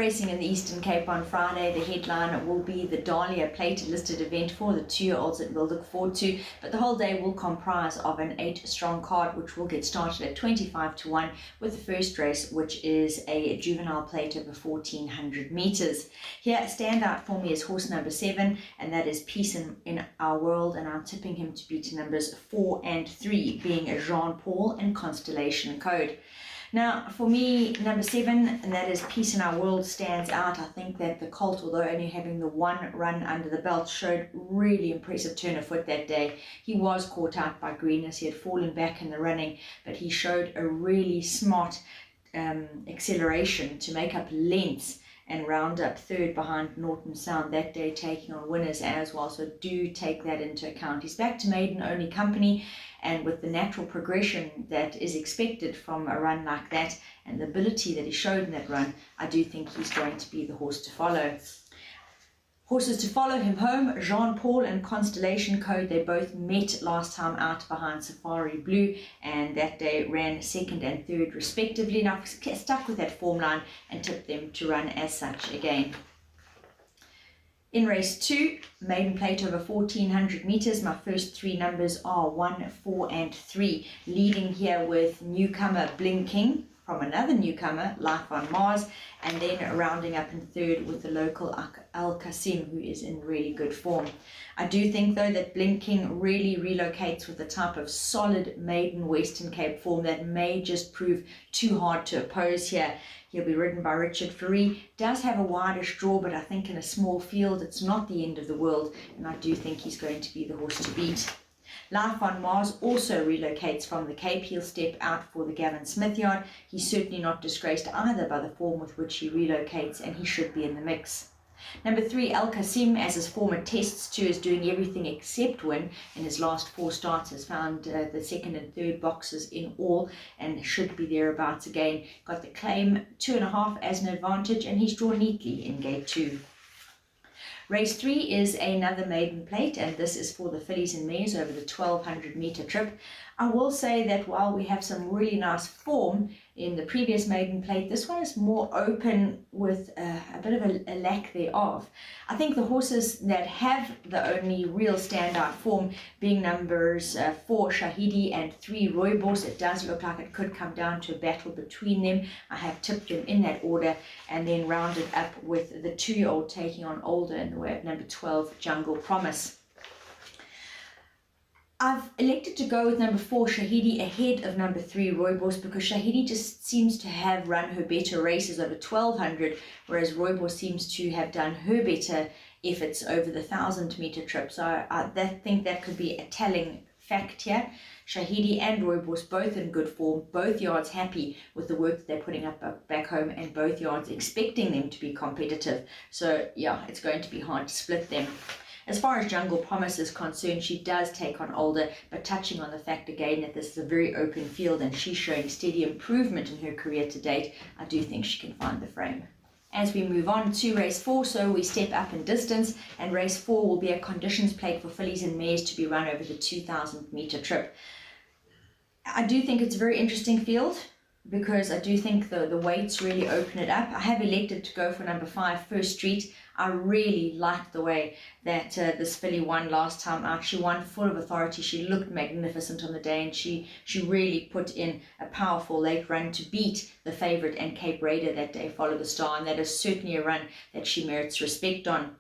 Racing in the Eastern Cape on Friday, the headline will be the Dahlia plate listed event for the 2-year-olds that we'll look forward to, but the whole day will comprise of an 8-strong card which will get started at 25 to 1 with the first race, which is a juvenile plate over 1400 meters. Here, standout for me is horse number 7, and that is Peace in Our World, and I'm tipping him to beat numbers 4 and 3, being a Jean Paul and Constellation Code. Now, for me, number 7, and that is Peace in Our World, stands out. I think that the colt, although only having the one run under the belt, showed really impressive turn of foot that day. He was caught out by Greeners. He had fallen back in the running, but he showed a really smart acceleration to make up lengths and round up third behind Norton Sound that day, taking on winners as well. So do take that into account. He's back to maiden only company, and with the natural progression that is expected from a run like that and the ability that he showed in that run, I do think he's going to be the horse to follow. Horses to follow him home, Jean Paul and Constellation Code. They both met last time out behind Safari Blue, and that day ran 2nd and 3rd respectively. And I've stuck with that form line and tipped them to run as such again. In race 2, maiden plate over 1400 meters, my first 3 numbers are 1, 4 and 3. Leading here with newcomer Blinking from another newcomer, Life on Mars, and then rounding up in 3rd with the local Al Qasim, who is in really good form. I do think though that Blinking really relocates with a type of solid maiden Western Cape form that may just prove too hard to oppose here. He'll be ridden by Richard Fleury. Does have a wideish draw, but I think in a small field it's not the end of the world, and I do think he's going to be the horse to beat. Life on Mars also relocates from the Cape. He'll step out for the Gavin Smith yard. He's certainly not disgraced either by the form with which he relocates, and he should be in the mix. Number 3, Al Qasim, as his form attests to, is doing everything except win in his last 4 starts. Has found the 2nd and 3rd boxes in all and should be thereabouts again. Got the claim 2.5 as an advantage, and he's drawn neatly in gate 2. Race 3 is another maiden plate, and this is for the fillies and mares over the 1200 meter trip. I will say that while we have some really nice form in the previous maiden plate, this one is more open with a bit of a lack thereof. I think the horses that have the only real standout form being numbers 4 Shahidi and 3 Rooibos, it does look like it could come down to a battle between them. I have tipped them in that order and then rounded up with the 2-year-old taking on older in the way of number 12 Jungle Promise. I've elected to go with number 4 Shahidi ahead of number 3 Rooibos because Shahidi just seems to have run her better races over 1200, whereas Rooibos seems to have done her better efforts over the 1000 meter trip. So I think that could be a telling fact here. Shahidi and Rooibos both in good form, both yards happy with the work that they're putting up back home, and both yards expecting them to be competitive. So yeah, it's going to be hard to split them. As far as Jungle Promise is concerned, she does take on older, but touching on the fact again that this is a very open field and she's showing steady improvement in her career to date, I do think she can find the frame. As we move on to race 4, so we step up in distance, and race 4 will be a conditions plate for fillies and mares to be run over the 2000 meter trip. I do think it's a very interesting field, because I do think the weights really open it up. I have elected to go for number 5, First Street. I really liked the way that this filly won last time out. She won full of authority. She looked magnificent on the day, and she really put in a powerful late run to beat the favourite and Cape Raider that day, Follow the Star, and that is certainly a run that she merits respect on.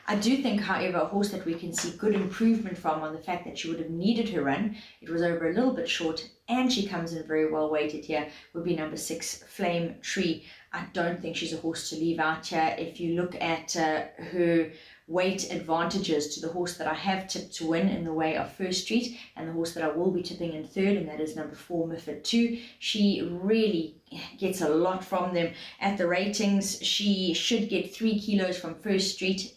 I do think, however, a horse that we can see good improvement from on the fact that she would have needed her run, it was over a little bit short, and she comes in very well weighted here, would be number 6, Flame Tree. I don't think she's a horse to leave out here. If you look at her weight advantages to the horse that I have tipped to win in the way of First Street, and the horse that I will be tipping in 3rd, and that is number 4, Mifford 2, she really gets a lot from them. At the ratings, she should get 3 kilos from First Street.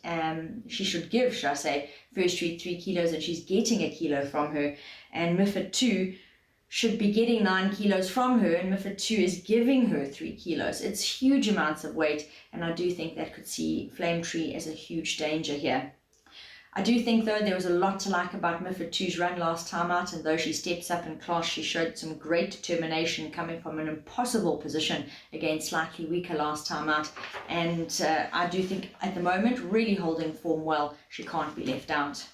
She should give, should I say, First Street 3 kilos, and she's getting a kilo from her. And Mifford 2 should be getting 9 kilos from her, and Mifford 2 is giving her 3 kilos. It's huge amounts of weight, and I do think that could see Flame Tree as a huge danger here. I do think, though, there was a lot to like about Mifford 2's run last time out, and though she steps up in class, she showed some great determination coming from an impossible position against slightly weaker last time out, and I do think at the moment really holding form well. She can't be left out.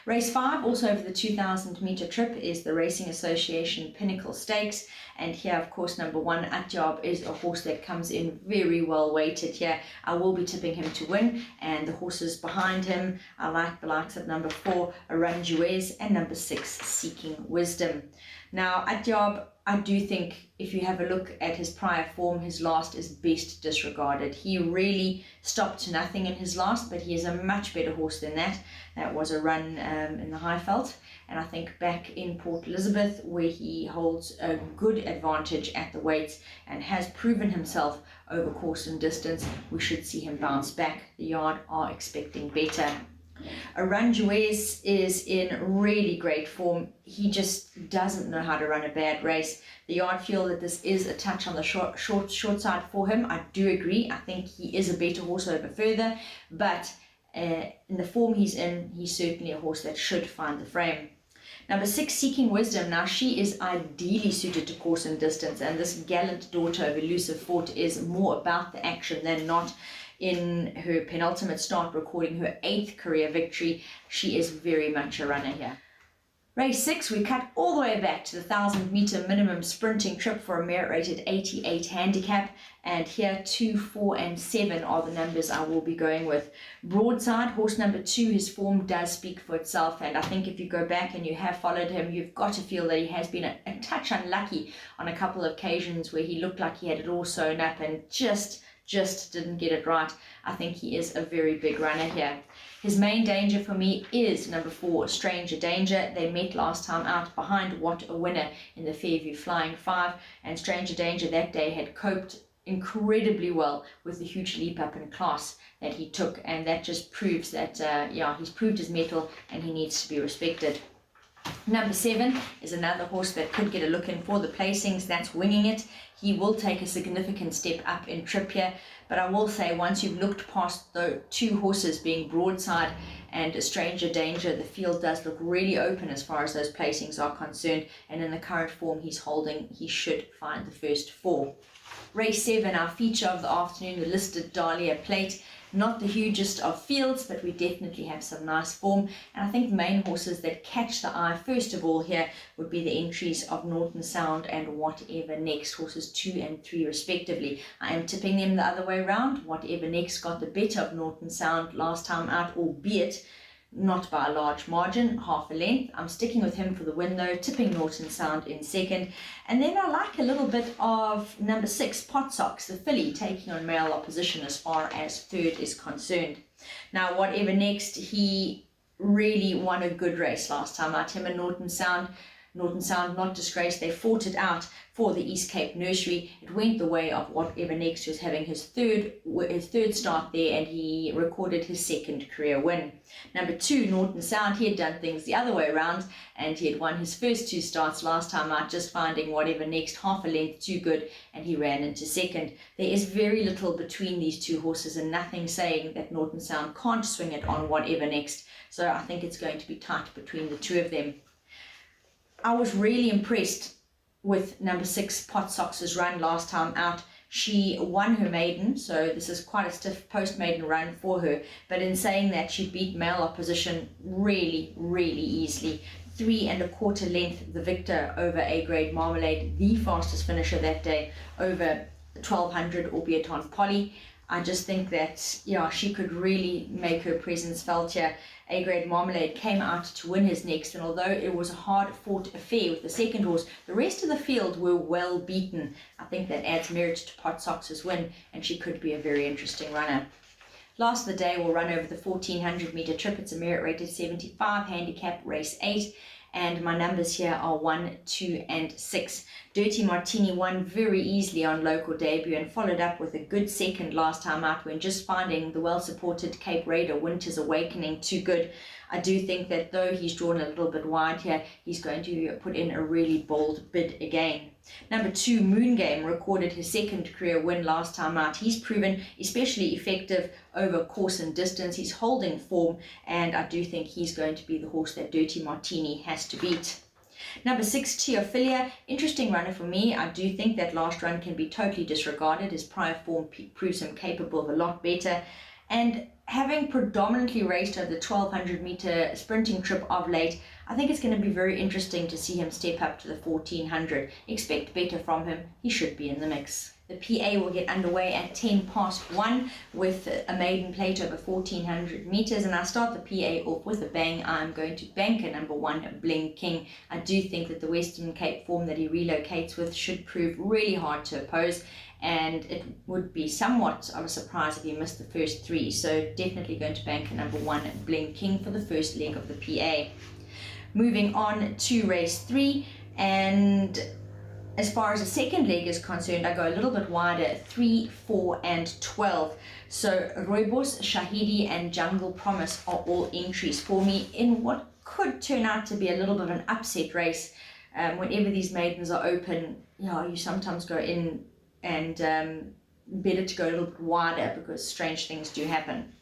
Race 5, also over the 2,000 metre trip, is the Racing Association Pinnacle Stakes. And here, of course, number 1, Atjob, is a horse that comes in very well weighted here. I will be tipping him to win. And the horses behind him, I like the likes of number 4, Aranjuez, and number 6, Seeking Wisdom. Now, Atjob, I do think if you have a look at his prior form, his last is best disregarded. He really stopped to nothing in his last, but he is a much better horse than that. That was a run in the Highveld, and I think back in Port Elizabeth, where he holds a good advantage at the weights and has proven himself over course and distance, we should see him bounce back. The yard are expecting better. Aranjuez is in really great form. He just doesn't know how to run a bad race. The yard feel that this is a touch on the short side for him. I do agree. I think he is a better horse over further, but in the form he's in, he's certainly a horse that should find the frame. Number 6, Seeking Wisdom. Now, she is ideally suited to course and distance, and this gallant daughter of Elusive Fort is more about the action than not. In her penultimate start, recording her 8th career victory, she is very much a runner here. Race 6, we cut all the way back to the 1,000 metre minimum sprinting trip for a merit rated 88 handicap, and here 2, 4 and 7 are the numbers I will be going with. Broadside, horse number 2, his form does speak for itself, and I think if you go back and you have followed him, you've got to feel that he has been a touch unlucky on a couple of occasions where he looked like he had it all sewn up and just didn't get it right. I think he is a very big runner here. His main danger for me is number 4, Stranger Danger. They met last time out behind What a Winner in the Fairview Flying 5, and Stranger Danger that day had coped incredibly well with the huge leap up in class that he took, and that just proves that he's proved his mettle and he needs to be respected. Number 7 is another horse that could get a look in for the placings. That's Winging It. He will take a significant step up in trip here, but I will say once you've looked past the 2 horses being Broadside and Stranger Danger, the field does look really open as far as those placings are concerned, and in the current form he's holding, he should find the first 4. Race 7, our feature of the afternoon, the listed Dahlia Plate. Not the hugest of fields, but we definitely have some nice form. And I think the main horses that catch the eye first of all here would be the entries of Norton Sound and Whatever Next, horses 2 and 3 respectively. I am tipping them the other way around. Whatever Next got the better of Norton Sound last time out, albeit not by a large margin, half a length. I'm sticking with him for the win though, tipping Norton Sound in second. And then I like a little bit of number 6, Pot Socks, the filly, taking on male opposition as far as third is concerned. Now, Whatever Next, he really won a good race last time out. Him and Norton Sound not disgraced. They fought it out for the East Cape Nursery. It went the way of Whatever Next, who's having his third start there, and he recorded his 2nd career win. Number 2, Norton Sound, he had done things the other way around, and he had won his first 2 starts last time out, just finding Whatever Next half a length too good, and he ran into second. There is very little between these 2 horses, and nothing saying that Norton Sound can't swing it on Whatever Next, so I think it's going to be tight between the 2 of them. I was really impressed with number 6, Pot Socks' run last time out. She won her maiden, so this is quite a stiff post-maiden run for her. But in saying that, she beat male opposition really, really easily. 3 1/4 length, the victor over A-grade Marmalade, the fastest finisher that day, over 1,200, albeit on Polly. I just think that, she could really make her presence felt here. A-grade Marmalade came out to win his next, and although it was a hard-fought affair with the second horse, the rest of the field were well beaten. I think that adds merit to Pot Socks' win, and she could be a very interesting runner. Last of the day, we'll run over the 1,400 metre trip. It's a merit rated 75 handicap, race 8. and my numbers here are 1, 2, and 6. Dirty Martini won very easily on local debut and followed up with a good second last time out when just finding the well-supported Cape Raider Winter's Awakening too good. I do think that though he's drawn a little bit wide here, he's going to put in a really bold bid again. Number 2, Moon Game, recorded his second career win last time out. He's proven especially effective over course and distance. He's holding form, and I do think he's going to be the horse that Dirty Martini has to beat. Number 6, Teophilia, interesting runner for me. I do think that last run can be totally disregarded. His prior form proves him capable of a lot better. And having predominantly raced over the 1200 meter sprinting trip of late, I think it's going to be very interesting to see him step up to the 1400. Expect better from him. He should be in the mix. The PA will get underway at 1:10 with a maiden plate over 1400 meters, and I start the PA off with a bang. I'm going to bank a number 1, Bling King. I do think that the Western Cape form that he relocates with should prove really hard to oppose, and it would be somewhat of a surprise if he missed the first 3. So definitely going to bank a number 1, Bling King, for the first leg of the PA. Moving on to race 3, and as far as the second leg is concerned, I go a little bit wider, 3, 4, and 12. So Rooibos, Shahidi, and Jungle Promise are all entries for me in what could turn out to be a little bit of an upset race. Whenever these maidens are open, you sometimes go in and better to go a little bit wider because strange things do happen.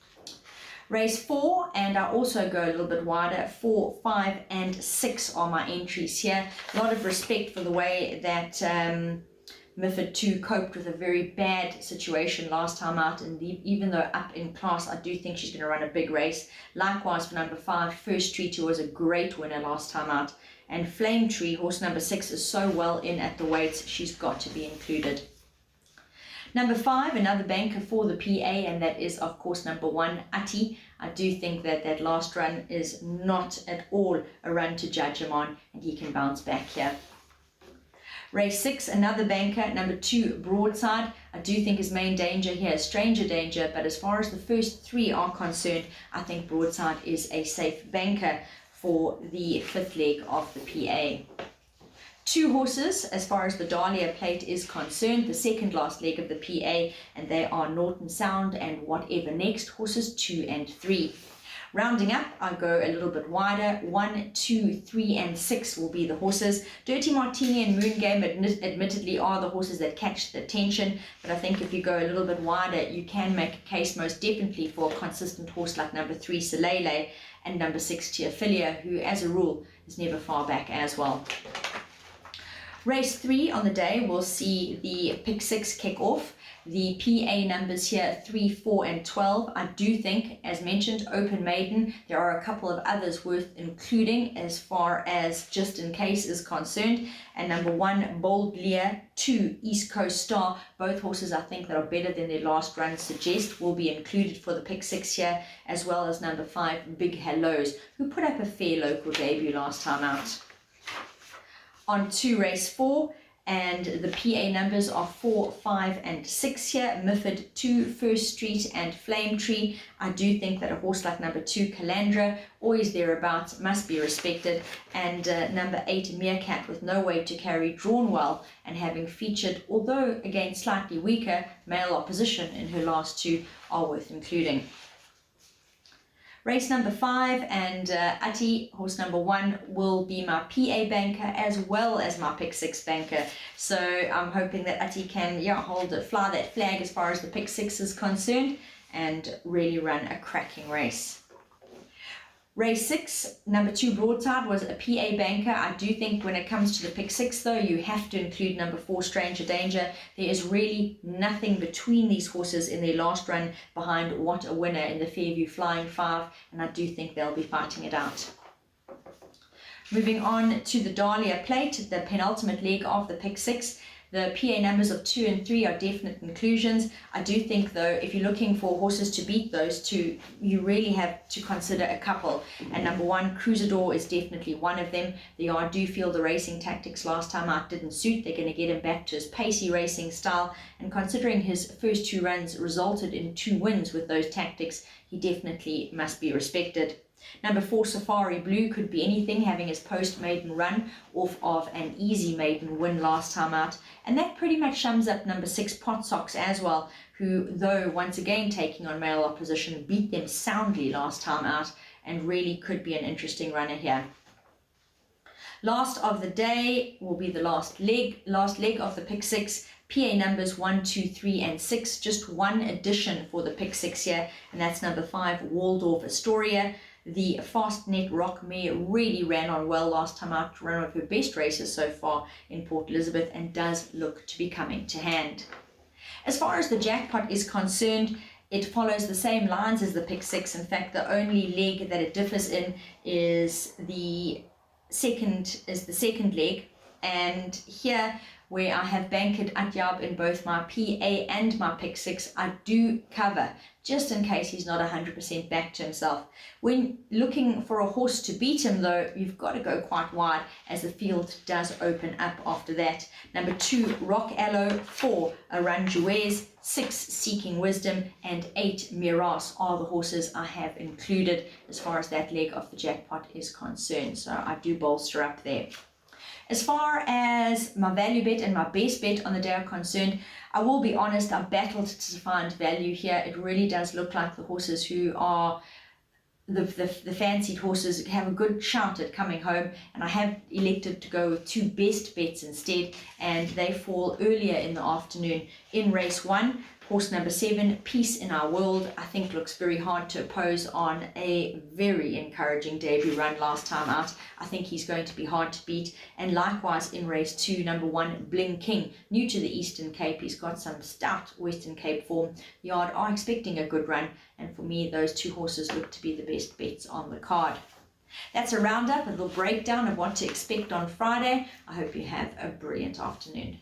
Race 4, and I also go a little bit wider, 4, 5, and 6 are my entries here. A lot of respect for the way that Mifford 2 coped with a very bad situation last time out, and even though up in class, I do think she's going to run a big race. Likewise for number 5, First Tree, who was a great winner last time out. And Flame Tree, horse number 6, is so well in at the weights, she's got to be included. Number 5, another banker for the PA, and that is, of course, number 1, Ati. I do think that that last run is not at all a run to judge him on, and he can bounce back here. Race 6, another banker, number 2, Broadside. I do think his main danger here is Stranger Danger, but as far as the first 3 are concerned, I think Broadside is a safe banker for the 5th leg of the PA. 2 horses as far as the Dahlia plate is concerned, the second last leg of the PA, and they are Norton Sound and Whatever Next, horses 2 and 3. Rounding up, I go a little bit wider, 1, 2, 3, and 6 will be the horses. Dirty Martini and Moon Game admittedly are the horses that catch the attention, but I think if you go a little bit wider, you can make a case most definitely for a consistent horse like number 3, Soleil, and number 6, Teophilia, who as a rule is never far back as well. Race 3 on the day will see the pick 6 kick off. The PA numbers here, 3, 4, and 12. I do think, as mentioned, Open Maiden, there are a couple of others worth including as far as just in case is concerned. And number 1, Bold Lear, 2, East Coast Star. Both horses I think that are better than their last run suggest will be included for the pick 6 here, as well as number 5, Big Hellos, who put up a fair local debut last time out. On to race 4, and the PA numbers are 4, 5, and 6 here. Mifford 2, First Street, and Flame Tree. I do think that a horse like number 2, Calandra, always thereabouts, must be respected. And number 8, Meerkat, with no weight to carry, drawn well, and having featured, although again slightly weaker, male opposition in her last 2, are worth including. Race number 5, and Ati, horse number 1, will be my PA banker as well as my pick 6 banker. So I'm hoping that Ati can fly that flag as far as the pick 6 is concerned and really run a cracking race. Race 6, number 2, Broadside, was a PA banker. I do think when it comes to the pick 6 though, you have to include number 4, Stranger Danger. There is really nothing between these horses in their last run behind What a Winner in the Fairview Flying 5, and I do think they'll be fighting it out. Moving on to the Dahlia plate, the penultimate leg of the pick 6. The PA numbers of 2 and 3 are definite inclusions. I do think, though, if you're looking for horses to beat those 2, you really have to consider a couple. And number 1, Cruisador, is definitely one of them. The yard do feel the racing tactics last time out didn't suit. They're going to get him back to his pacey racing style. And considering his first 2 runs resulted in 2 wins with those tactics, he definitely must be respected. Number 4, Safari Blue, could be anything, having his post-maiden run off of an easy maiden win last time out. And that pretty much sums up number 6, Pot Sox as well, who, though once again taking on male opposition, beat them soundly last time out and really could be an interesting runner here. Last of the day will be the last leg of the pick 6. PA numbers 1, 2, 3, and 6. Just one addition for the pick 6 here, and that's number 5, Waldorf Astoria. The Fastnet Rock mare really ran on well last time out, ran one of her best races so far in Port Elizabeth, and does look to be coming to hand. As far as the jackpot is concerned, it follows the same lines as the pick 6. In fact, the only leg that it differs in is the second leg, and here where I have bankered Atyab in both my PA and my pick 6, I do cover, just in case he's not 100% back to himself. When looking for a horse to beat him though, you've got to go quite wide, as the field does open up after that. Number 2, Rock Aloe, 4, Aranjuez, 6, Seeking Wisdom, and 8, Miras are the horses I have included as far as that leg of the jackpot is concerned. So I do bolster up there. As far as my value bet and my best bet on the day are concerned, I will be honest, I battled to find value here. It really does look like the horses who are the fancied horses have a good shout at coming home, and I have elected to go with 2 best bets instead, and they fall earlier in the afternoon. In race 1, horse number 7, Peace in Our World, I think looks very hard to oppose on a very encouraging debut run last time out. I think he's going to be hard to beat. And likewise in race 2, number 1, Bling King, new to the Eastern Cape. He's got some stout Western Cape form. The yard are expecting a good run, and for me those 2 horses look to be the best bets on the card. That's a roundup, a little breakdown of what to expect on Friday. I hope you have a brilliant afternoon.